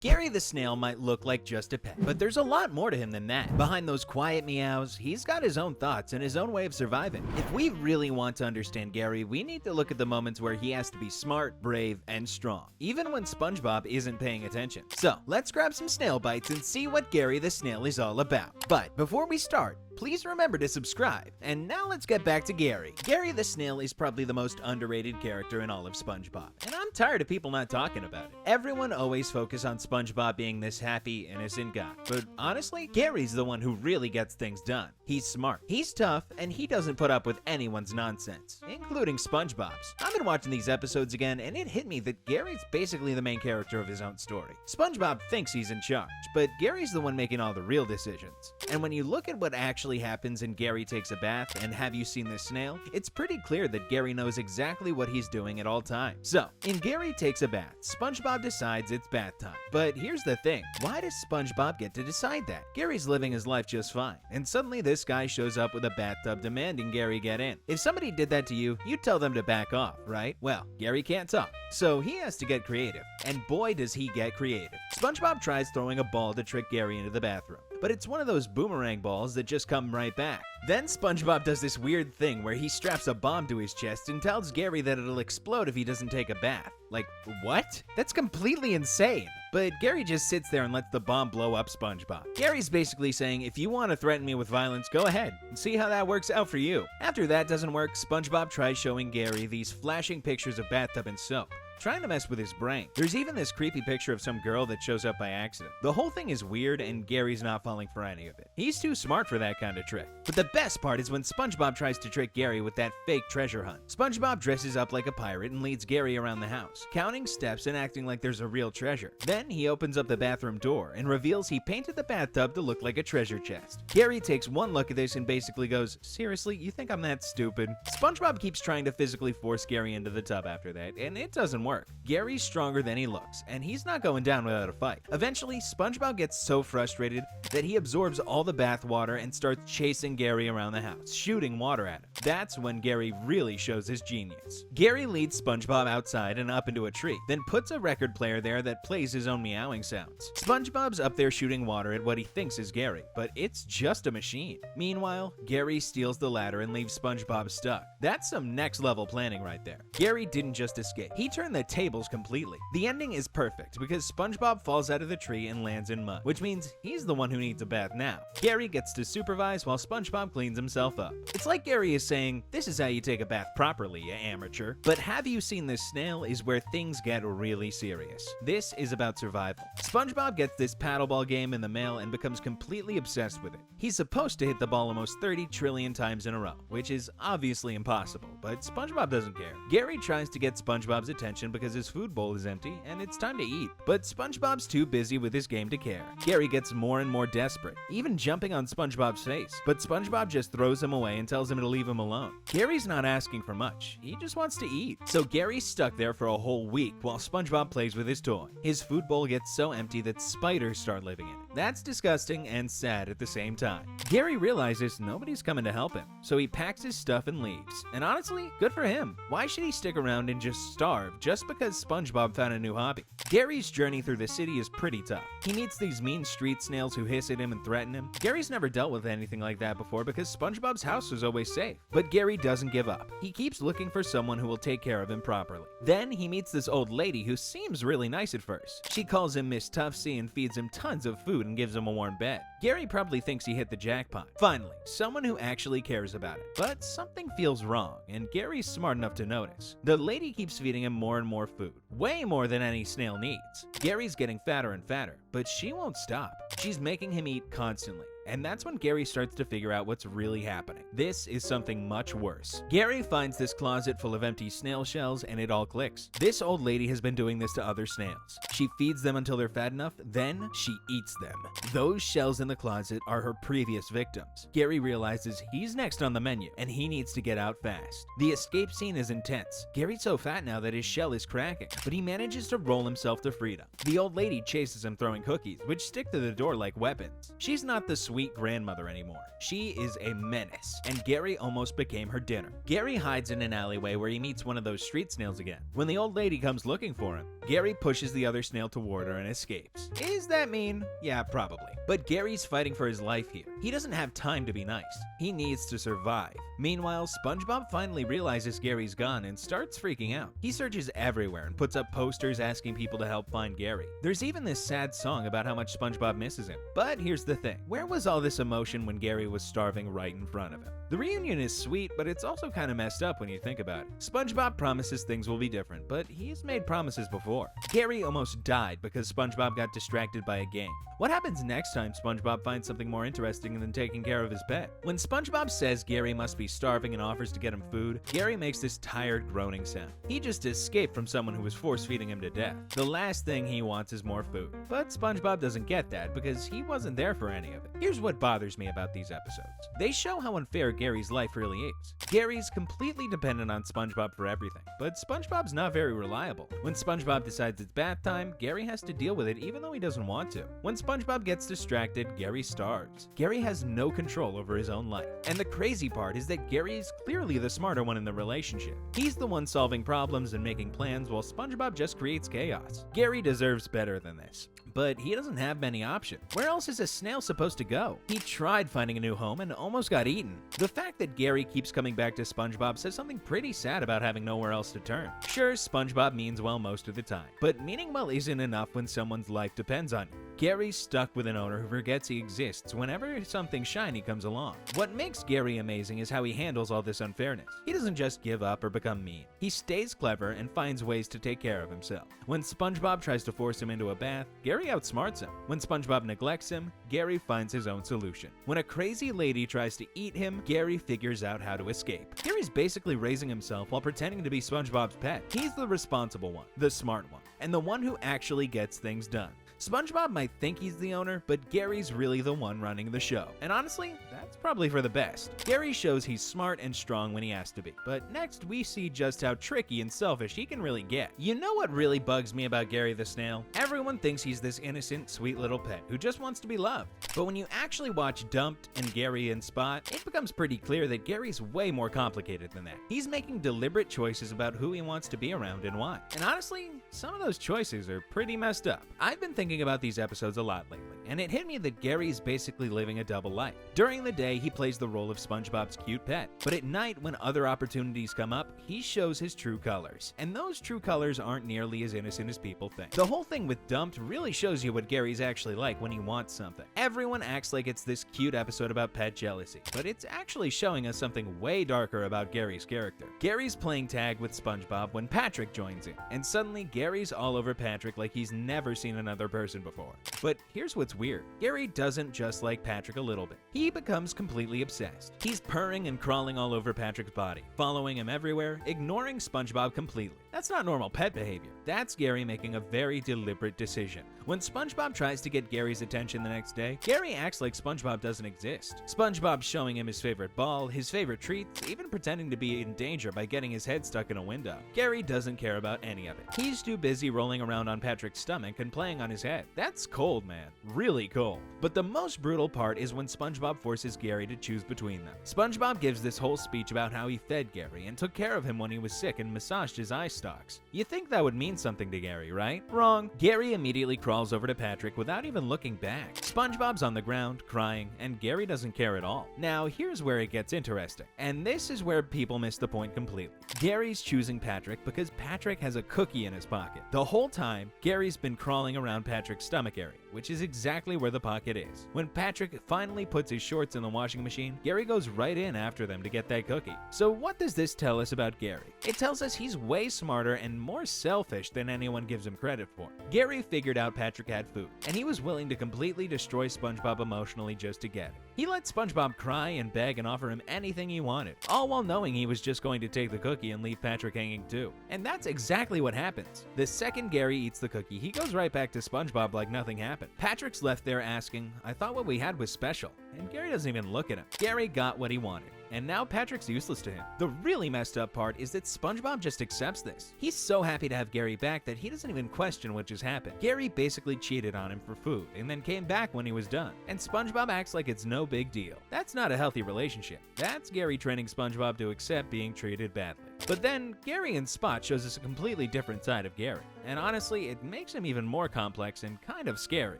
Gary the snail might look like just a pet, but there's a lot more to him than that. Behind those quiet meows, he's got his own thoughts and his own way of surviving. If we really want to understand Gary, we need to look at the moments where he has to be smart, brave, and strong, even when Spongebob isn't paying attention. So, let's grab some snail bites and see what Gary the snail is all about. But before we start, please remember to subscribe. And now let's get back to Gary. Gary the snail is probably the most underrated character in all of SpongeBob, and I'm tired of people not talking about it. Everyone always focuses on SpongeBob being this happy, innocent guy, but honestly, Gary's the one who really gets things done. He's smart, he's tough, and he doesn't put up with anyone's nonsense, including SpongeBob's. I've been watching these episodes again, and it hit me that Gary's basically the main character of his own story. SpongeBob thinks he's in charge, but Gary's the one making all the real decisions. And when you look at what actually happens and Gary takes a bath, and have you seen this snail? It's pretty clear that Gary knows exactly what he's doing at all times. So, in Gary Takes a Bath, SpongeBob decides it's bath time. But here's the thing, why does SpongeBob get to decide that? Gary's living his life just fine, and suddenly this guy shows up with a bathtub demanding Gary get in. If somebody did that to you, you'd tell them to back off, right? Well, Gary can't talk, so he has to get creative, and boy does he get creative. SpongeBob tries throwing a ball to trick Gary into the bathroom, but it's one of those boomerang balls that just come right back. Then SpongeBob does this weird thing where he straps a bomb to his chest and tells Gary that it'll explode if he doesn't take a bath. Like, what? That's completely insane. But Gary just sits there and lets the bomb blow up SpongeBob. Gary's basically saying, if you want to threaten me with violence, go ahead and see how that works out for you. After that doesn't work, SpongeBob tries showing Gary these flashing pictures of bathtub and soap, trying to mess with his brain. There's even this creepy picture of some girl that shows up by accident. The whole thing is weird and Gary's not falling for any of it. He's too smart for that kind of trick. But the best part is when SpongeBob tries to trick Gary with that fake treasure hunt. SpongeBob dresses up like a pirate and leads Gary around the house, counting steps and acting like there's a real treasure. Then he opens up the bathroom door and reveals he painted the bathtub to look like a treasure chest. Gary takes one look at this and basically goes, seriously, you think I'm that stupid? SpongeBob keeps trying to physically force Gary into the tub after that, and it doesn't work. Gary's stronger than he looks, and he's not going down without a fight. Eventually, SpongeBob gets so frustrated that he absorbs all the bath water and starts chasing Gary around the house, shooting water at him. That's when Gary really shows his genius. Gary leads SpongeBob outside and up into a tree, then puts a record player there that plays his own meowing sounds. SpongeBob's up there shooting water at what he thinks is Gary, but it's just a machine. Meanwhile, Gary steals the ladder and leaves SpongeBob stuck. That's some next level planning right there. Gary didn't just escape, he turned the tables completely. The ending is perfect because SpongeBob falls out of the tree and lands in mud, which means he's the one who needs a bath now. Gary gets to supervise while SpongeBob cleans himself up. It's like Gary is saying, this is how you take a bath properly, you amateur. But Have You Seen This Snail is where things get really serious. This is about survival. SpongeBob gets this paddleball game in the mail and becomes completely obsessed with it. He's supposed to hit the ball almost 30 trillion times in a row, which is obviously impossible, but SpongeBob doesn't care. Gary tries to get SpongeBob's attention because his food bowl is empty and it's time to eat, but SpongeBob's too busy with his game to care. Gary gets more and more desperate, even jumping on SpongeBob's face, but SpongeBob just throws him away and tells him to leave him alone. Gary's not asking for much, he just wants to eat. So Gary's stuck there for a whole week while SpongeBob plays with his toy. His food bowl gets so empty that spiders start living in it. That's disgusting and sad at the same time. Gary realizes nobody's coming to help him, so he packs his stuff and leaves. And honestly, good for him. Why should he stick around and just starve just because SpongeBob found a new hobby? Gary's journey through the city is pretty tough. He meets these mean street snails who hiss at him and threaten him. Gary's never dealt with anything like that before because SpongeBob's house was always safe. But Gary doesn't give up. He keeps looking for someone who will take care of him properly. Then he meets this old lady who seems really nice at first. She calls him Miss Tuftsy and feeds him tons of food and gives him a warm bed. Gary probably thinks he hit the jackpot. Finally, someone who actually cares about it. But something feels wrong, and Gary's smart enough to notice. The lady keeps feeding him more and more food, way more than any snail needs. Gary's getting fatter and fatter, but she won't stop. She's making him eat constantly. And that's when Gary starts to figure out what's really happening. This is something much worse. Gary finds this closet full of empty snail shells and it all clicks. This old lady has been doing this to other snails. She feeds them until they're fat enough, then she eats them. Those shells in the closet are her previous victims. Gary realizes he's next on the menu and he needs to get out fast. The escape scene is intense. Gary's so fat now that his shell is cracking, but he manages to roll himself to freedom. The old lady chases him throwing cookies, which stick to the door like weapons. She's not the sweet sweet grandmother anymore. She is a menace, and Gary almost became her dinner. Gary hides in an alleyway where he meets one of those street snails again. When the old lady comes looking for him, Gary pushes the other snail toward her and escapes. Is that mean? Yeah, probably. But Gary's fighting for his life here. He doesn't have time to be nice. He needs to survive. Meanwhile, Spongebob finally realizes Gary's gone and starts freaking out. He searches everywhere and puts up posters asking people to help find Gary. There's even this sad song about how much SpongeBob misses him. But here's the thing. Where was all this emotion when Gary was starving right in front of him? The reunion is sweet, but it's also kind of messed up when you think about it. SpongeBob promises things will be different, but he's made promises before. Gary almost died because SpongeBob got distracted by a game. What happens next time SpongeBob finds something more interesting than taking care of his pet? When SpongeBob says Gary must be starving and offers to get him food, Gary makes this tired groaning sound. He just escaped from someone who was force-feeding him to death. The last thing he wants is more food. But SpongeBob doesn't get that because he wasn't there for any of it. Here's what bothers me about these episodes. They show how unfair Gary's life really is. Gary's completely dependent on SpongeBob for everything, but SpongeBob's not very reliable. When SpongeBob decides it's bath time, Gary has to deal with it even though he doesn't want to. When SpongeBob gets distracted, Gary starves. Gary has no control over his own life. And the crazy part is that Gary is clearly the smarter one in the relationship. He's the one solving problems and making plans while SpongeBob just creates chaos. Gary deserves better than this. But he doesn't have many options. Where else is a snail supposed to go? He tried finding a new home and almost got eaten. The fact that Gary keeps coming back to SpongeBob says something pretty sad about having nowhere else to turn. Sure, SpongeBob means well most of the time, but meaning well isn't enough when someone's life depends on you. Gary's stuck with an owner who forgets he exists whenever something shiny comes along. What makes Gary amazing is how he handles all this unfairness. He doesn't just give up or become mean. He stays clever and finds ways to take care of himself. When SpongeBob tries to force him into a bath, Gary outsmarts him. When SpongeBob neglects him, Gary finds his own solution. When a crazy lady tries to eat him, Gary figures out how to escape. Gary's basically raising himself while pretending to be SpongeBob's pet. He's the responsible one, the smart one, and the one who actually gets things done. SpongeBob might think he's the owner, but Gary's really the one running the show. And honestly, that's probably for the best. Gary shows he's smart and strong when he has to be. But next, we see just how tricky and selfish he can really get. You know what really bugs me about Gary the Snail? Everyone thinks he's this innocent, sweet little pet who just wants to be loved. But when you actually watch Dumped and Gary and Spot, it becomes pretty clear that Gary's way more complicated than that. He's making deliberate choices about who he wants to be around and why. And honestly, some of those choices are pretty messed up. I've been thinking about these episodes a lot lately, and it hit me that Gary's basically living a double life. During the day, he plays the role of SpongeBob's cute pet, but at night, when other opportunities come up, he shows his true colors. And those true colors aren't nearly as innocent as people think. The whole thing with Dumped really shows you what Gary's actually like when he wants something. Everyone acts like it's this cute episode about pet jealousy, but it's actually showing us something way darker about Gary's character. Gary's playing tag with SpongeBob when Patrick joins in, and suddenly Gary's all over Patrick like he's never seen another person before. But here's what's weird. Gary doesn't just like Patrick a little bit. He becomes completely obsessed. He's purring and crawling all over Patrick's body, following him everywhere, ignoring SpongeBob completely. That's not normal pet behavior. That's Gary making a very deliberate decision. When SpongeBob tries to get Gary's attention the next day, Gary acts like SpongeBob doesn't exist. SpongeBob's showing him his favorite ball, his favorite treats, even pretending to be in danger by getting his head stuck in a window. Gary doesn't care about any of it. He's too busy rolling around on Patrick's stomach and playing on his head. That's cold, man. Really cold. But the most brutal part is when SpongeBob forces Gary to choose between them. SpongeBob gives this whole speech about how he fed Gary and took care of him when he was sick and massaged his eye stalks. You think that would mean something to Gary, right? Wrong. Gary immediately crawls over to Patrick without even looking back. SpongeBob's on the ground, crying, and Gary doesn't care at all. Now, here's where it gets interesting. And this is where people miss the point completely. Gary's choosing Patrick because Patrick has a cookie in his pocket. The whole time, Gary's been crawling around Patrick's stomach area, which is exactly where the pocket is. When Patrick finally puts his shorts in the washing machine, Gary goes right in after them to get that cookie. So what does this tell us about Gary? It tells us he's way smarter and more selfish than anyone gives him credit for. Gary figured out Patrick had food, and he was willing to completely destroy SpongeBob emotionally just to get it. He let SpongeBob cry and beg and offer him anything he wanted, all while knowing he was just going to take the cookie and leave Patrick hanging too. And that's exactly what happens. The second Gary eats the cookie, he goes right back to SpongeBob like nothing happened. Patrick's left there asking, "I thought what we had was special." and Gary doesn't even look at him. Gary got what he wanted, and now Patrick's useless to him. The really messed up part is that Spongebob just accepts this. He's so happy to have Gary back that he doesn't even question what just happened. Gary basically cheated on him for food and then came back when he was done, and SpongeBob acts like it's no big deal. That's not a healthy relationship. That's Gary training SpongeBob to accept being treated badly. But then, Gary in Spot shows us a completely different side of Gary, and honestly, it makes him even more complex and kind of scary.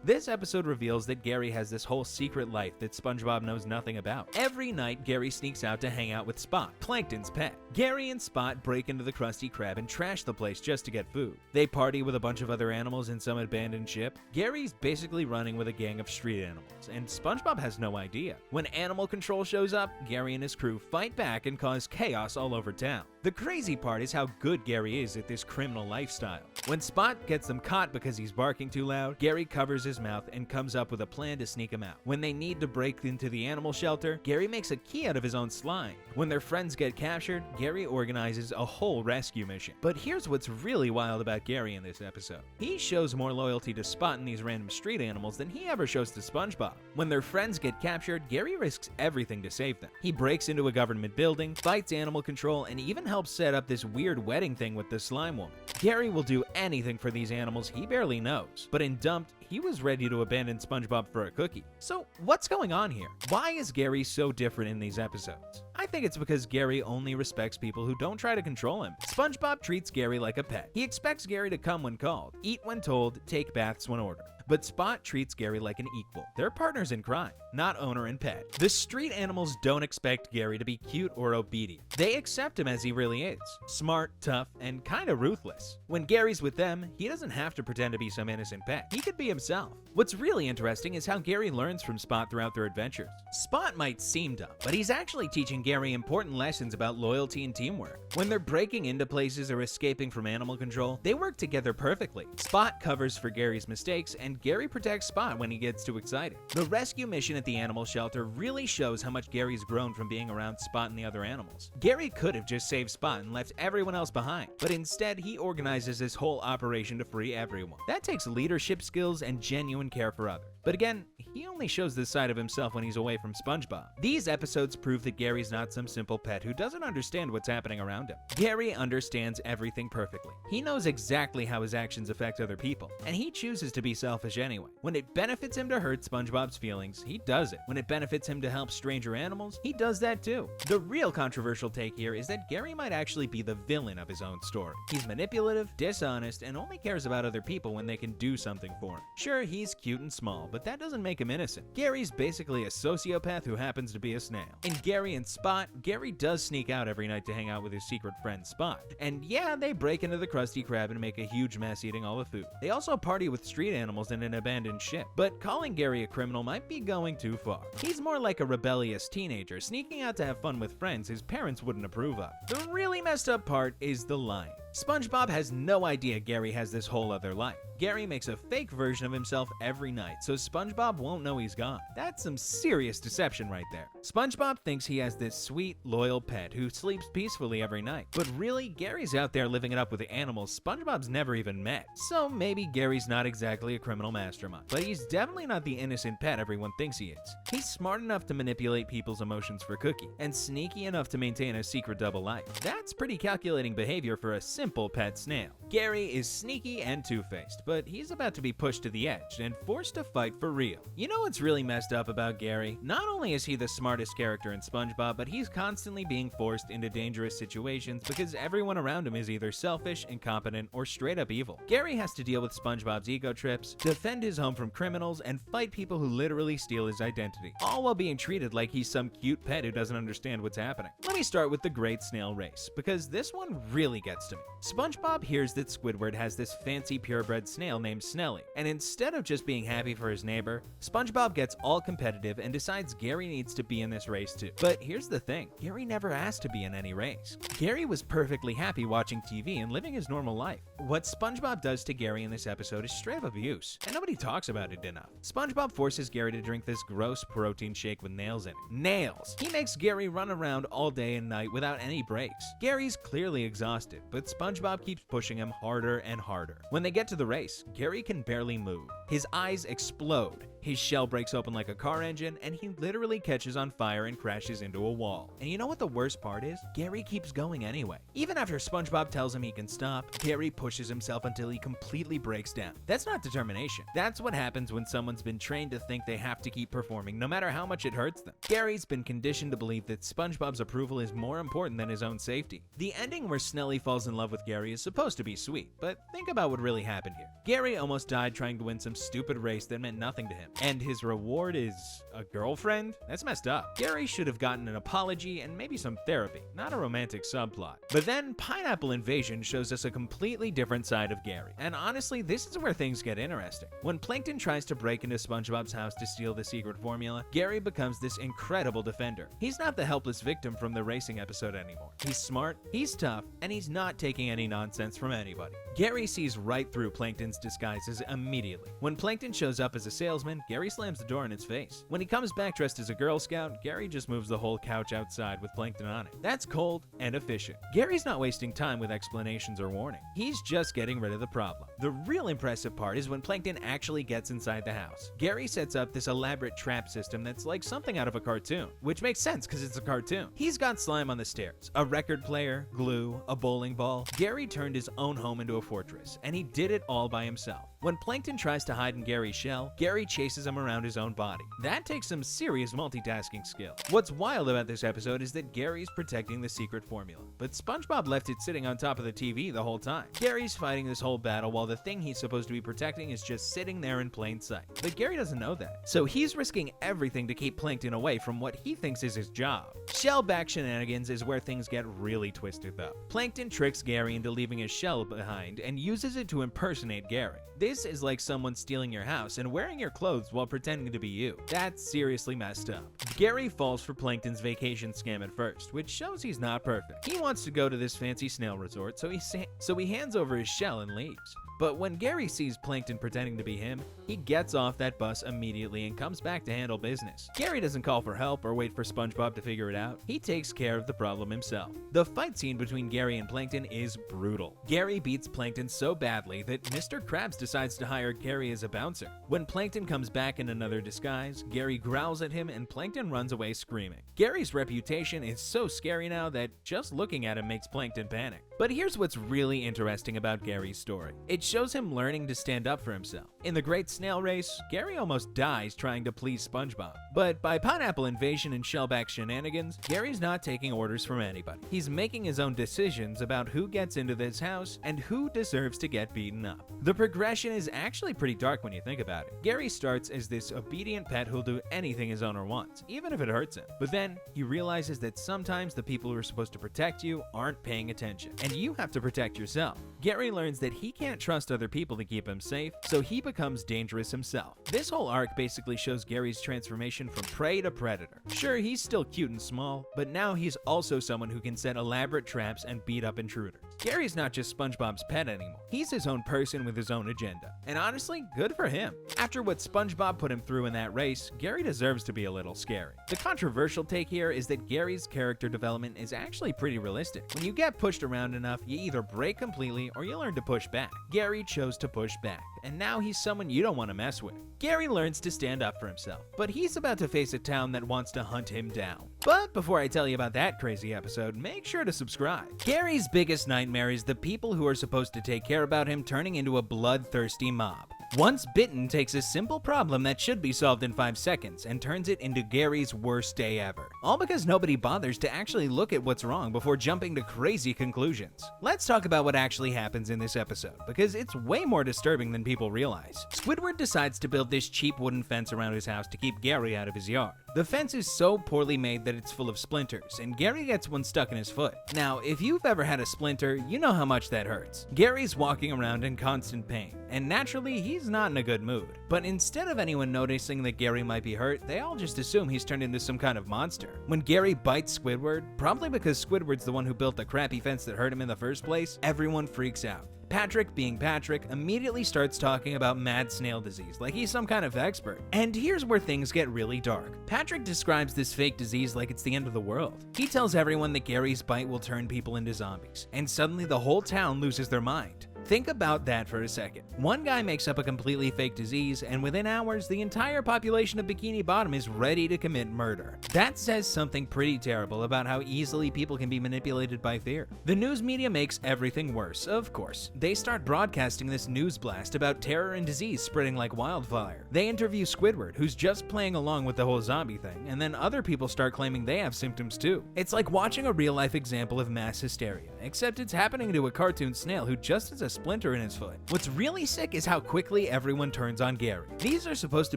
This episode reveals that Gary has this whole secret life that SpongeBob knows nothing about. Every night, Gary sneaks out to hang out with Spot, Plankton's pet. Gary and Spot break into the Krusty Krab and trash the place just to get food. They party with a bunch of other animals in some abandoned ship. Gary's basically running with a gang of street animals, and SpongeBob has no idea. When Animal Control shows up, Gary and his crew fight back and cause chaos all over town. The crazy part is how good Gary is at this criminal lifestyle. When Spot gets them caught because he's barking too loud, Gary covers his mouth and comes up with a plan to sneak him out. When they need to break into the animal shelter, Gary makes a key out of his own slime. When their friends get captured, Gary organizes a whole rescue mission. But here's what's really wild about Gary in this episode. He shows more loyalty to Spot and these random street animals than he ever shows to SpongeBob. When their friends get captured, Gary risks everything to save them. He breaks into a government building, fights Animal Control, and even helps set up this weird wedding thing with the slime woman. Gary will do anything for these animals he barely knows, but in Dumped, he was ready to abandon SpongeBob for a cookie. So what's going on here? Why is Gary so different in these episodes? I think it's because Gary only respects people who don't try to control him. SpongeBob treats Gary like a pet. He expects Gary to come when called, eat when told, take baths when ordered. But Spot treats Gary like an equal. They're partners in crime, not owner and pet. The street animals don't expect Gary to be cute or obedient. They accept him as he really is. Smart, tough, and kinda ruthless. When Gary's with them, he doesn't have to pretend to be some innocent pet. He could be himself. What's really interesting is how Gary learns from Spot throughout their adventures. Spot might seem dumb, but he's actually teaching Gary important lessons about loyalty and teamwork. When they're breaking into places or escaping from Animal Control, they work together perfectly. Spot covers for Gary's mistakes, and Gary protects Spot when he gets too excited. The rescue mission at the animal shelter really shows how much Gary's grown from being around Spot and the other animals. Gary could have just saved Spot and left everyone else behind, but instead he organizes this whole operation to free everyone. That takes leadership skills and genuine care for others. But again, he only shows this side of himself when he's away from SpongeBob. These episodes prove that Gary's not some simple pet who doesn't understand what's happening around him. Gary understands everything perfectly. He knows exactly how his actions affect other people, and he chooses to be selfish anyway. When it benefits him to hurt SpongeBob's feelings, he does it. When it benefits him to help stranger animals, he does that too. The real controversial take here is that Gary might actually be the villain of his own story. He's manipulative, dishonest, and only cares about other people when they can do something for him. Sure, he's cute and small, but that doesn't make him innocent. Gary's basically a sociopath who happens to be a snail. In Gary and Spot, Gary does sneak out every night to hang out with his secret friend Spot. And yeah, they break into the Krusty Krab and make a huge mess eating all the food. They also party with street animals in an abandoned ship. But calling Gary a criminal might be going too far. He's more like a rebellious teenager sneaking out to have fun with friends his parents wouldn't approve of. The really messed up part is the lying. SpongeBob has no idea Gary has this whole other life. Gary makes a fake version of himself every night, so SpongeBob won't know he's gone. That's some serious deception right there. SpongeBob thinks he has this sweet, loyal pet who sleeps peacefully every night. But really, Gary's out there living it up with the animals SpongeBob's never even met. So maybe Gary's not exactly a criminal mastermind, but he's definitely not the innocent pet everyone thinks he is. He's smart enough to manipulate people's emotions for Cookie, and sneaky enough to maintain a secret double life. That's pretty calculating behavior for a simple pet snail. Gary is sneaky and two-faced, but he's about to be pushed to the edge and forced to fight for real. You know what's really messed up about Gary? Not only is he the smartest character in SpongeBob, but he's constantly being forced into dangerous situations because everyone around him is either selfish, incompetent, or straight up evil. Gary has to deal with SpongeBob's ego trips, defend his home from criminals, and fight people who literally steal his identity, all while being treated like he's some cute pet who doesn't understand what's happening. Let me start with the Great Snail Race, because this one really gets to me. SpongeBob hears that Squidward has this fancy purebred snail named Snelly, and instead of just being happy for his neighbor, SpongeBob gets all competitive and decides Gary needs to be in this race too. But here's the thing, Gary never asked to be in any race. Gary was perfectly happy watching TV and living his normal life. What SpongeBob does to Gary in this episode is straight up abuse, and nobody talks about it enough. SpongeBob forces Gary to drink this gross protein shake with nails in it. Nails! He makes Gary run around all day and night without any breaks. Gary's clearly exhausted, but SpongeBob keeps pushing him harder and harder. When they get to the race, Gary can barely move. His eyes explode. His shell breaks open like a car engine, and he literally catches on fire and crashes into a wall. And you know what the worst part is? Gary keeps going anyway. Even after SpongeBob tells him he can stop, Gary pushes himself until he completely breaks down. That's not determination. That's what happens when someone's been trained to think they have to keep performing no matter how much it hurts them. Gary's been conditioned to believe that SpongeBob's approval is more important than his own safety. The ending where Snelly falls in love with Gary is supposed to be sweet, but think about what really happened here. Gary almost died trying to win some stupid race that meant nothing to him, and his reward is a girlfriend? That's messed up. Gary should have gotten an apology and maybe some therapy, not a romantic subplot. But then Pineapple Invasion shows us a completely different side of Gary, and honestly, this is where things get interesting. When Plankton tries to break into SpongeBob's house to steal the secret formula, Gary becomes this incredible defender. He's not the helpless victim from the racing episode anymore. He's smart, he's tough, and he's not taking any nonsense from anybody. Gary sees right through Plankton's disguises immediately. When Plankton shows up as a salesman, Gary slams the door in his face. When he comes back dressed as a Girl Scout, Gary just moves the whole couch outside with Plankton on it. That's cold and efficient. Gary's not wasting time with explanations or warning. He's just getting rid of the problem. The real impressive part is when Plankton actually gets inside the house. Gary sets up this elaborate trap system that's like something out of a cartoon, which makes sense because it's a cartoon. He's got slime on the stairs, a record player, glue, a bowling ball. Gary turned his own home into a fortress, and he did it all by himself. When Plankton tries to hide in Gary's shell, Gary chases him around his own body. That takes some serious multitasking skill. What's wild about this episode is that Gary's protecting the secret formula, but SpongeBob left it sitting on top of the TV the whole time. Gary's fighting this whole battle while the thing he's supposed to be protecting is just sitting there in plain sight. But Gary doesn't know that, so he's risking everything to keep Plankton away from what he thinks is his job. Shellback shenanigans is where things get really twisted though. Plankton tricks Gary into leaving his shell behind and uses it to impersonate Gary. This is like someone stealing your house and wearing your clothes while pretending to be you. That's seriously messed up. Gary falls for Plankton's vacation scam at first, which shows he's not perfect. He wants to go to this fancy snail resort, so he hands over his shell and leaves. But when Gary sees Plankton pretending to be him, he gets off that bus immediately and comes back to handle business. Gary doesn't call for help or wait for SpongeBob to figure it out. He takes care of the problem himself. The fight scene between Gary and Plankton is brutal. Gary beats Plankton so badly that Mr. Krabs decides to hire Gary as a bouncer. When Plankton comes back in another disguise, Gary growls at him and Plankton runs away screaming. Gary's reputation is so scary now that just looking at him makes Plankton panic. But here's what's really interesting about Gary's story. It shows him learning to stand up for himself. In the Great Snail Race, Gary almost dies trying to please SpongeBob. But by Pineapple Invasion and Shellback shenanigans, Gary's not taking orders from anybody. He's making his own decisions about who gets into this house and who deserves to get beaten up. The progression is actually pretty dark when you think about it. Gary starts as this obedient pet who'll do anything his owner wants, even if it hurts him. But then he realizes that sometimes the people who are supposed to protect you aren't paying attention, and you have to protect yourself. Gary learns that he can't trust other people to keep him safe, so he becomes dangerous himself. This whole arc basically shows Gary's transformation from prey to predator. Sure, he's still cute and small, but now he's also someone who can set elaborate traps and beat up intruders. Gary's not just SpongeBob's pet anymore. He's his own person with his own agenda. And honestly, good for him. After what SpongeBob put him through in that race, Gary deserves to be a little scary. The controversial take here is that Gary's character development is actually pretty realistic. When you get pushed around enough, you either break completely or you learn to push back. Gary chose to push back, and now he's someone you don't want to mess with. Gary learns to stand up for himself, but he's about to face a town that wants to hunt him down. But before I tell you about that crazy episode, make sure to subscribe. Gary's biggest nightmare is the people who are supposed to take care about him turning into a bloodthirsty mob. Once Bitten takes a simple problem that should be solved in 5 seconds and turns it into Gary's worst day ever. All because nobody bothers to actually look at what's wrong before jumping to crazy conclusions. Let's talk about what actually happens in this episode, because it's way more disturbing than people realize. Squidward decides to build this cheap wooden fence around his house to keep Gary out of his yard. The fence is so poorly made that it's full of splinters, and Gary gets one stuck in his foot. Now, if you've ever had a splinter, you know how much that hurts. Gary's walking around in constant pain, and naturally, he's not in a good mood. But instead of anyone noticing that Gary might be hurt, they all just assume he's turned into some kind of monster. When Gary bites Squidward, probably because Squidward's the one who built the crappy fence that hurt him in the first place, everyone freaks out. Patrick, being Patrick, immediately starts talking about mad snail disease like he's some kind of expert. And here's where things get really dark. Patrick describes this fake disease like it's the end of the world. He tells everyone that Gary's bite will turn people into zombies, and suddenly the whole town loses their mind. Think about that for a second. One guy makes up a completely fake disease, and within hours, the entire population of Bikini Bottom is ready to commit murder. That says something pretty terrible about how easily people can be manipulated by fear. The news media makes everything worse, of course. They start broadcasting this news blast about terror and disease spreading like wildfire. They interview Squidward, who's just playing along with the whole zombie thing, and then other people start claiming they have symptoms too. It's like watching a real-life example of mass hysteria, except it's happening to a cartoon snail who just has a splinter in his foot. What's really sick is how quickly everyone turns on Gary. These are supposed to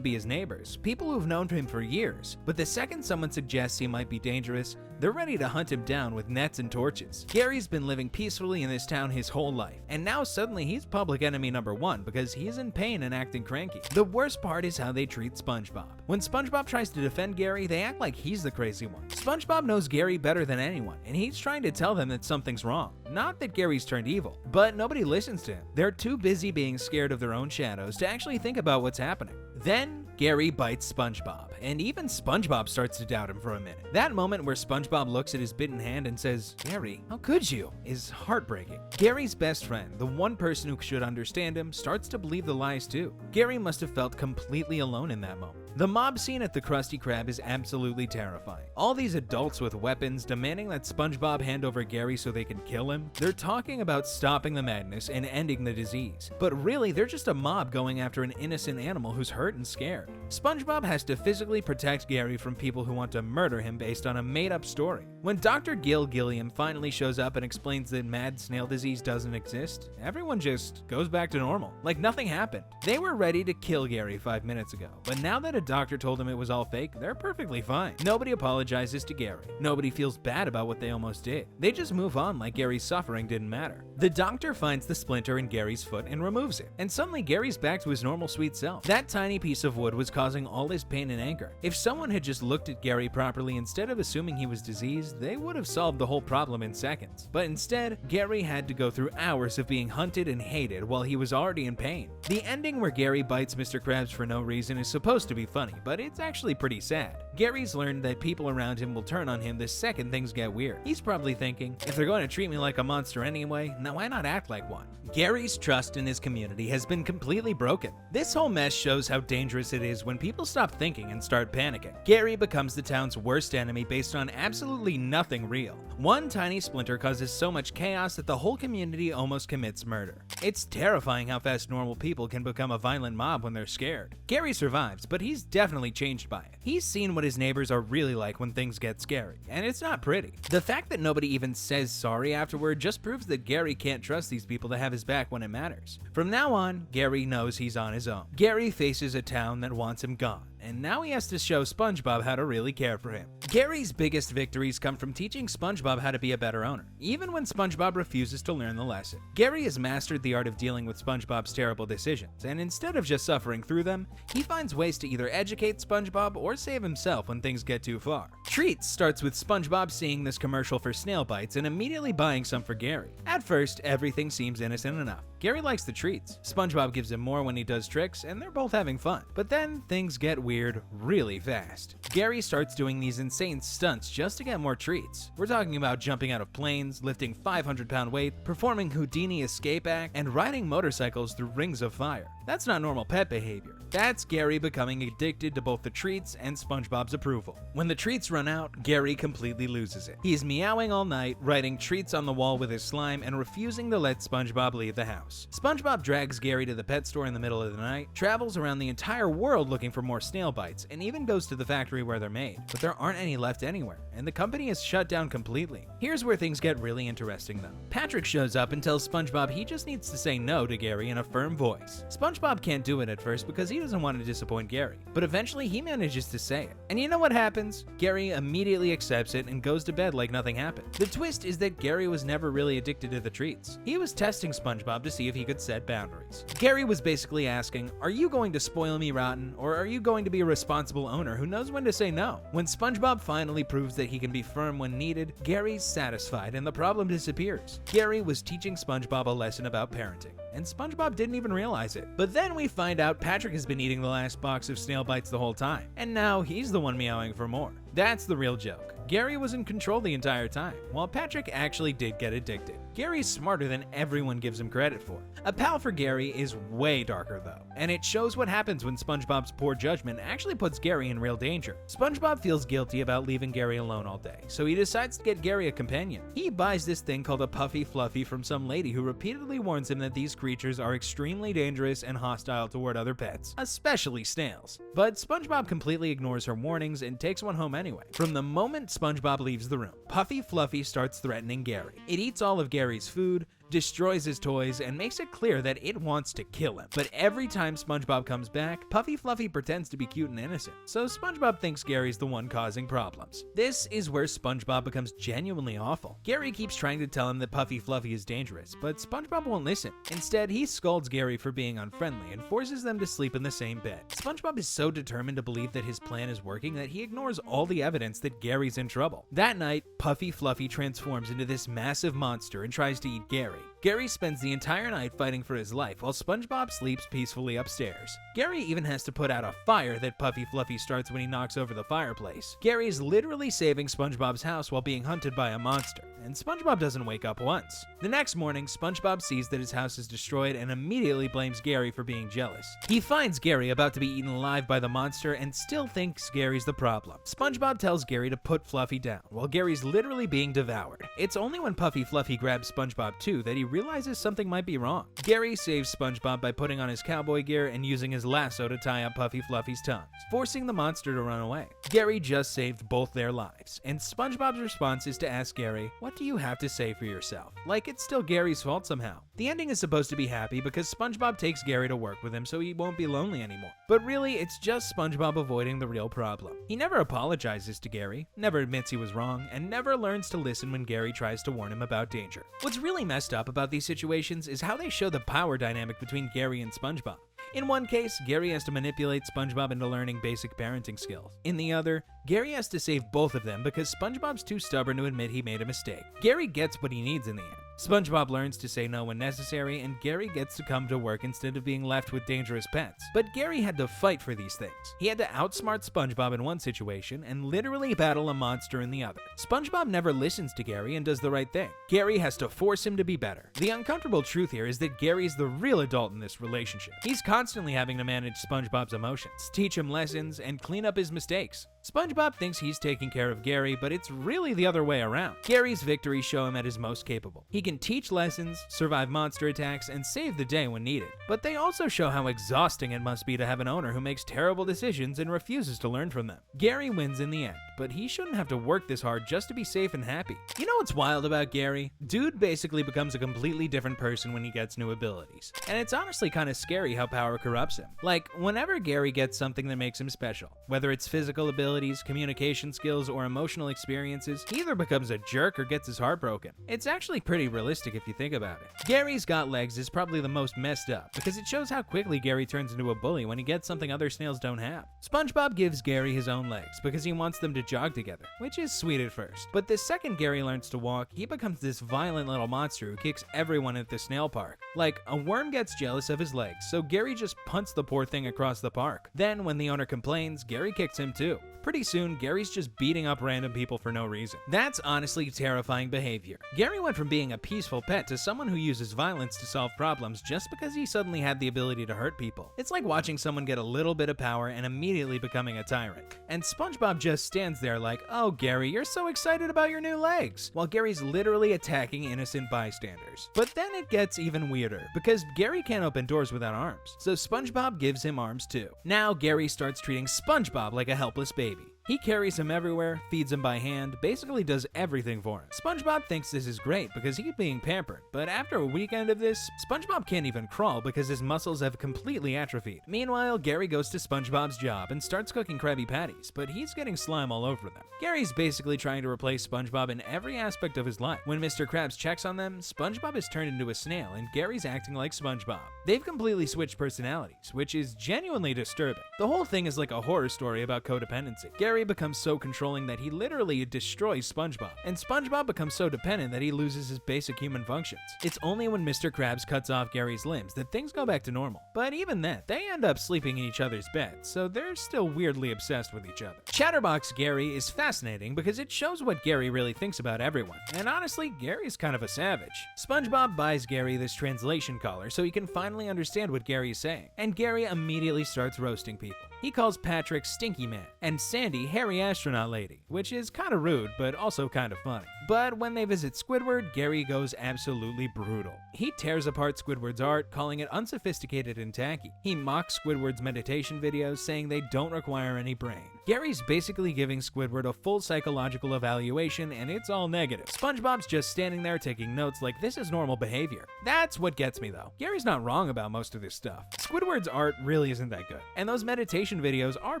be his neighbors, people who've known him for years, but the second someone suggests he might be dangerous, they're ready to hunt him down with nets and torches. Gary's been living peacefully in this town his whole life, and now suddenly he's public enemy number one because he's in pain and acting cranky. The worst part is how they treat Spongebob. When Spongebob tries to defend Gary, they act like he's the crazy one. Spongebob knows Gary better than anyone, and he's trying to tell them that something's wrong. Not that Gary's turned evil, but nobody listens to him. They're too busy being scared of their own shadows to actually think about what's happening. Then Gary bites SpongeBob, and even SpongeBob starts to doubt him for a minute. That moment where SpongeBob looks at his bitten hand and says, "Gary, how could you?" is heartbreaking. Gary's best friend, the one person who should understand him, starts to believe the lies too. Gary must have felt completely alone in that moment. The mob scene at the Krusty Krab is absolutely terrifying. All these adults with weapons demanding that SpongeBob hand over Gary so they can kill him. They're talking about stopping the madness and ending the disease, but really they're just a mob going after an innocent animal who's hurt and scared. SpongeBob has to physically protect Gary from people who want to murder him based on a made-up story. When Dr. Gilliam finally shows up and explains that mad snail disease doesn't exist, everyone just goes back to normal, like nothing happened. They were ready to kill Gary 5 minutes ago, but now that a doctor told them it was all fake, they're perfectly fine. Nobody apologizes to Gary. Nobody feels bad about what they almost did. They just move on like Gary's suffering didn't matter. The doctor finds the splinter in Gary's foot and removes it, and suddenly Gary's back to his normal sweet self. That tiny piece of wood was causing all his pain and anger. If someone had just looked at Gary properly instead of assuming he was diseased, they would have solved the whole problem in seconds. But instead, Gary had to go through hours of being hunted and hated while he was already in pain. The ending where Gary bites Mr. Krabs for no reason is supposed to be funny, but it's actually pretty sad. Gary's learned that people around him will turn on him the second things get weird. He's probably thinking, if they're going to treat me like a monster anyway, now why not act like one? Gary's trust in his community has been completely broken. This whole mess shows how dangerous it is when people stop thinking and start panicking. Gary becomes the town's worst enemy based on absolutely nothing real. One tiny splinter causes so much chaos that the whole community almost commits murder. It's terrifying how fast normal people can become a violent mob when they're scared. Gary survives, but he's definitely changed by it. He's seen what his neighbors are really like when things get scary, and it's not pretty. The fact that nobody even says sorry afterward just proves that Gary can't trust these people to have his back when it matters. From now on, Gary knows he's on his own. Gary faces a town that wants him gone, and now he has to show SpongeBob how to really care for him. Gary's biggest victories come from teaching SpongeBob how to be a better owner, even when SpongeBob refuses to learn the lesson. Gary has mastered the art of dealing with SpongeBob's terrible decisions, and instead of just suffering through them, he finds ways to either educate SpongeBob or save himself when things get too far. Treats starts with SpongeBob seeing this commercial for snail bites and immediately buying some for Gary. At first, everything seems innocent enough. Gary likes the treats. SpongeBob gives him more when he does tricks, and they're both having fun. But then things get weird really fast. Gary starts doing these insane stunts just to get more treats. We're talking about jumping out of planes, lifting 500-pound weight, performing Houdini escape act, and riding motorcycles through rings of fire. That's not normal pet behavior. That's Gary becoming addicted to both the treats and SpongeBob's approval. When the treats run out, Gary completely loses it. He's meowing all night, writing treats on the wall with his slime, and refusing to let SpongeBob leave the house. SpongeBob drags Gary to the pet store in the middle of the night, travels around the entire world looking for more snail bites, and even goes to the factory where they're made. But there aren't any left anywhere, and the company is shut down completely. Here's where things get really interesting though. Patrick shows up and tells SpongeBob he just needs to say no to Gary in a firm voice. SpongeBob can't do it at first because he doesn't want to disappoint Gary, but eventually he manages to say it. And you know what happens? Gary immediately accepts it and goes to bed like nothing happened. The twist is that Gary was never really addicted to the treats. He was testing SpongeBob to see if he could set boundaries. Gary was basically asking, are you going to spoil me rotten, or are you going to be a responsible owner who knows when to say no? When SpongeBob finally proves that he can be firm when needed, Gary's satisfied and the problem disappears. Gary was teaching SpongeBob a lesson about parenting, and SpongeBob didn't even realize it. But then we find out Patrick has been eating the last box of snail bites the whole time, and now he's the one meowing for more. That's the real joke. Gary was in control the entire time, while Patrick actually did get addicted. Gary's smarter than everyone gives him credit for. A pal for Gary is way darker though, and it shows what happens when SpongeBob's poor judgment actually puts Gary in real danger. SpongeBob feels guilty about leaving Gary alone all day, so he decides to get Gary a companion. He buys this thing called a Puffy Fluffy from some lady who repeatedly warns him that these creatures are extremely dangerous and hostile toward other pets, especially snails. But SpongeBob completely ignores her warnings and takes one home anyway. From the moment SpongeBob leaves the room, Puffy Fluffy starts threatening Gary. It eats all of Gary's food, destroys his toys, and makes it clear that it wants to kill him. But every time SpongeBob comes back, Puffy Fluffy pretends to be cute and innocent, so SpongeBob thinks Gary's the one causing problems. This is where SpongeBob becomes genuinely awful. Gary keeps trying to tell him that Puffy Fluffy is dangerous, but SpongeBob won't listen. Instead, he scolds Gary for being unfriendly and forces them to sleep in the same bed. SpongeBob is so determined to believe that his plan is working that he ignores all the evidence that Gary's in trouble. That night, Puffy Fluffy transforms into this massive monster and tries to eat Gary. Gary spends the entire night fighting for his life while SpongeBob sleeps peacefully upstairs. Gary even has to put out a fire that Puffy Fluffy starts when he knocks over the fireplace. Gary's literally saving SpongeBob's house while being hunted by a monster, and SpongeBob doesn't wake up once. The next morning, SpongeBob sees that his house is destroyed and immediately blames Gary for being jealous. He finds Gary about to be eaten alive by the monster and still thinks Gary's the problem. SpongeBob tells Gary to put Fluffy down while Gary's literally being devoured. It's only when Puffy Fluffy grabs SpongeBob too that he realizes something might be wrong. Gary saves SpongeBob by putting on his cowboy gear and using his lasso to tie up Puffy Fluffy's tongue, forcing the monster to run away. Gary just saved both their lives, and SpongeBob's response is to ask Gary, "What do you have to say for yourself?" Like it's still Gary's fault somehow. The ending is supposed to be happy because SpongeBob takes Gary to work with him so he won't be lonely anymore. But really, it's just SpongeBob avoiding the real problem. He never apologizes to Gary, never admits he was wrong, and never learns to listen when Gary tries to warn him about danger. What's really messed up about these situations is how they show the power dynamic between Gary and SpongeBob. In one case, Gary has to manipulate SpongeBob into learning basic parenting skills. In the other, Gary has to save both of them because SpongeBob's too stubborn to admit he made a mistake. Gary gets what he needs in the end. SpongeBob learns to say no when necessary, and Gary gets to come to work instead of being left with dangerous pets. But Gary had to fight for these things. He had to outsmart SpongeBob in one situation and literally battle a monster in the other. SpongeBob never listens to Gary and does the right thing. Gary has to force him to be better. The uncomfortable truth here is that Gary's the real adult in this relationship. He's constantly having to manage SpongeBob's emotions, teach him lessons, and clean up his mistakes. SpongeBob thinks he's taking care of Gary, but it's really the other way around. Gary's victories show him at his most capable. He can teach lessons, survive monster attacks, and save the day when needed. But they also show how exhausting it must be to have an owner who makes terrible decisions and refuses to learn from them. Gary wins in the end, but he shouldn't have to work this hard just to be safe and happy. You know what's wild about Gary? Dude basically becomes a completely different person when he gets new abilities. And it's honestly kind of scary how power corrupts him. Like, whenever Gary gets something that makes him special, whether it's physical abilities, communication skills, or emotional experiences, he either becomes a jerk or gets his heart broken. It's actually pretty realistic if you think about it. Gary's Got Legs is probably the most messed up because it shows how quickly Gary turns into a bully when he gets something other snails don't have. SpongeBob gives Gary his own legs because he wants them to jog together, which is sweet at first. But the second Gary learns to walk, he becomes this violent little monster who kicks everyone at the snail park. Like, a worm gets jealous of his legs, so Gary just punts the poor thing across the park. Then, when the owner complains, Gary kicks him too. Pretty soon, Gary's just beating up random people for no reason. That's honestly terrifying behavior. Gary went from being a peaceful pet to someone who uses violence to solve problems just because he suddenly had the ability to hurt people. It's like watching someone get a little bit of power and immediately becoming a tyrant. And SpongeBob just stands there like, "Oh, Gary, you're so excited about your new legs," while Gary's literally attacking innocent bystanders. But then it gets even weirder, because Gary can't open doors without arms, so SpongeBob gives him arms too. Now Gary starts treating SpongeBob like a helpless baby. He carries him everywhere, feeds him by hand, basically does everything for him. SpongeBob thinks this is great because he's being pampered, but after a weekend of this, SpongeBob can't even crawl because his muscles have completely atrophied. Meanwhile, Gary goes to SpongeBob's job and starts cooking Krabby Patties, but he's getting slime all over them. Gary's basically trying to replace SpongeBob in every aspect of his life. When Mr. Krabs checks on them, SpongeBob is turned into a snail and Gary's acting like SpongeBob. They've completely switched personalities, which is genuinely disturbing. The whole thing is like a horror story about codependency. Gary Gary becomes so controlling that he literally destroys SpongeBob, and SpongeBob becomes so dependent that he loses his basic human functions. It's only when Mr. Krabs cuts off Gary's limbs that things go back to normal. But even then, they end up sleeping in each other's beds, so they're still weirdly obsessed with each other. Chatterbox Gary is fascinating because it shows what Gary really thinks about everyone, and honestly, Gary's kind of a savage. SpongeBob buys Gary this translation collar so he can finally understand what Gary is saying, and Gary immediately starts roasting people. He calls Patrick Stinky Man and Sandy Hairy Astronaut Lady, which is kind of rude but also kind of funny. But when they visit Squidward, Gary goes absolutely brutal. He tears apart Squidward's art, calling it unsophisticated and tacky. He mocks Squidward's meditation videos, saying they don't require any brain. Gary's basically giving Squidward a full psychological evaluation, and it's all negative. SpongeBob's just standing there taking notes like this is normal behavior. That's what gets me though. Gary's not wrong about most of this stuff. Squidward's art really isn't that good, and those meditation videos are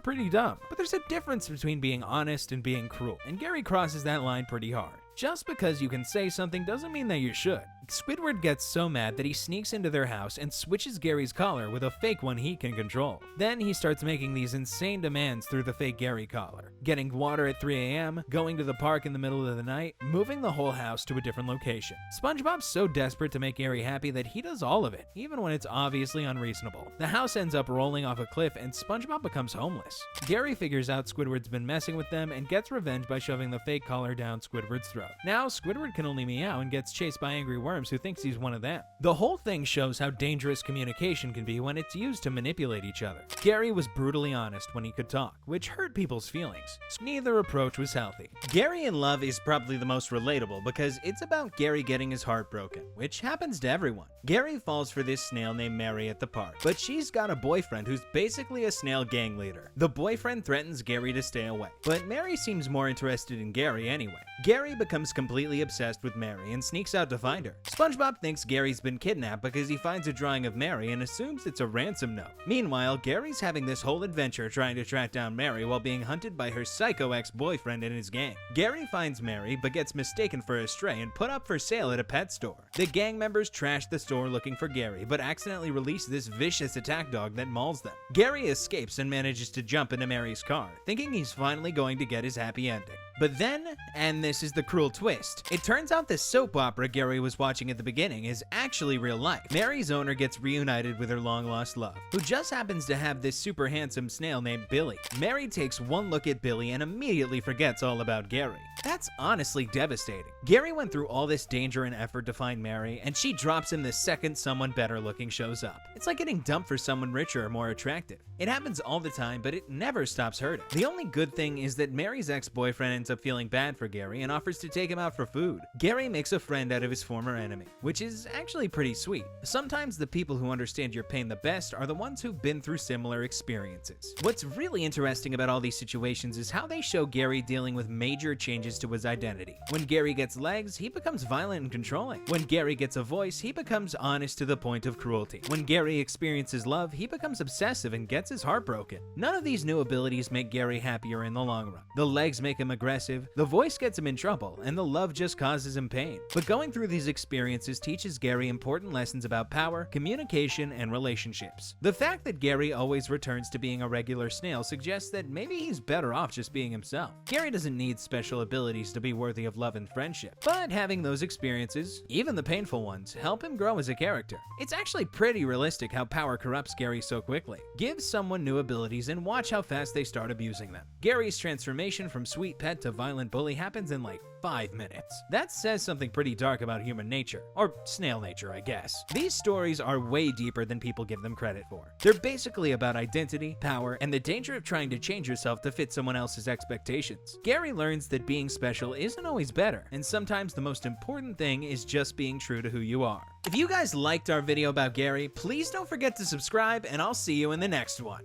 pretty dumb. But there's a difference between being honest and being cruel, and Gary crosses that line pretty hard. Just because you can say something doesn't mean that you should. Squidward gets so mad that he sneaks into their house and switches Gary's collar with a fake one he can control. Then he starts making these insane demands through the fake Gary collar. Getting water at 3 a.m., going to the park in the middle of the night, moving the whole house to a different location. SpongeBob's so desperate to make Gary happy that he does all of it, even when it's obviously unreasonable. The house ends up rolling off a cliff and SpongeBob becomes homeless. Gary figures out Squidward's been messing with them and gets revenge by shoving the fake collar down Squidward's throat. Now Squidward can only meow and gets chased by angry worms who thinks he's one of them. The whole thing shows how dangerous communication can be when it's used to manipulate each other. Gary was brutally honest when he could talk, which hurt people's feelings. Neither approach was healthy. Gary in Love is probably the most relatable because it's about Gary getting his heart broken, which happens to everyone. Gary falls for this snail named Mary at the park, but she's got a boyfriend who's basically a snail gang leader. The boyfriend threatens Gary to stay away, but Mary seems more interested in Gary anyway. Gary becomes completely obsessed with Mary and sneaks out to find her. SpongeBob thinks Gary's been kidnapped because he finds a drawing of Mary and assumes it's a ransom note. Meanwhile, Gary's having this whole adventure trying to track down Mary while being hunted by her psycho ex-boyfriend and his gang. Gary finds Mary but gets mistaken for a stray and put up for sale at a pet store. The gang members trash the store looking for Gary but accidentally release this vicious attack dog that mauls them. Gary escapes and manages to jump into Mary's car, thinking he's finally going to get his happy ending. But then, and this is the cruel twist, it turns out the soap opera Gary was watching at the beginning is actually real life. Mary's owner gets reunited with her long-lost love, who just happens to have this super handsome snail named Billy. Mary takes one look at Billy and immediately forgets all about Gary. That's honestly devastating. Gary went through all this danger and effort to find Mary, and she drops him the second someone better looking shows up. It's like getting dumped for someone richer or more attractive. It happens all the time, but it never stops hurting. The only good thing is that Mary's ex-boyfriend ends up feeling bad for Gary and offers to take him out for food. Gary makes a friend out of his former enemy, which is actually pretty sweet. Sometimes the people who understand your pain the best are the ones who've been through similar experiences. What's really interesting about all these situations is how they show Gary dealing with major changes to his identity. When Gary gets legs, he becomes violent and controlling. When Gary gets a voice, he becomes honest to the point of cruelty. When Gary experiences love, he becomes obsessive and gets his heart broken. None of these new abilities make Gary happier in the long run. The legs make him aggressive, the voice gets him in trouble, and the love just causes him pain. But going through these experiences teaches Gary important lessons about power, communication, and relationships. The fact that Gary always returns to being a regular snail suggests that maybe he's better off just being himself. Gary doesn't need special abilities to be worthy of love and friendship, but having those experiences, even the painful ones, help him grow as a character. It's actually pretty realistic how power corrupts Gary so quickly. Give someone new abilities and watch how fast they start abusing them. Gary's transformation from sweet pet to violent bully happens in like 5 minutes. That says something pretty dark about human nature, or snail nature, I guess. These stories are way deeper than people give them credit for. They're basically about identity, power, and the danger of trying to change yourself to fit someone else's expectations. Gary learns that being special isn't always better, and sometimes the most important thing is just being true to who you are. If you guys liked our video about Gary, please don't forget to subscribe, and I'll see you in the next one.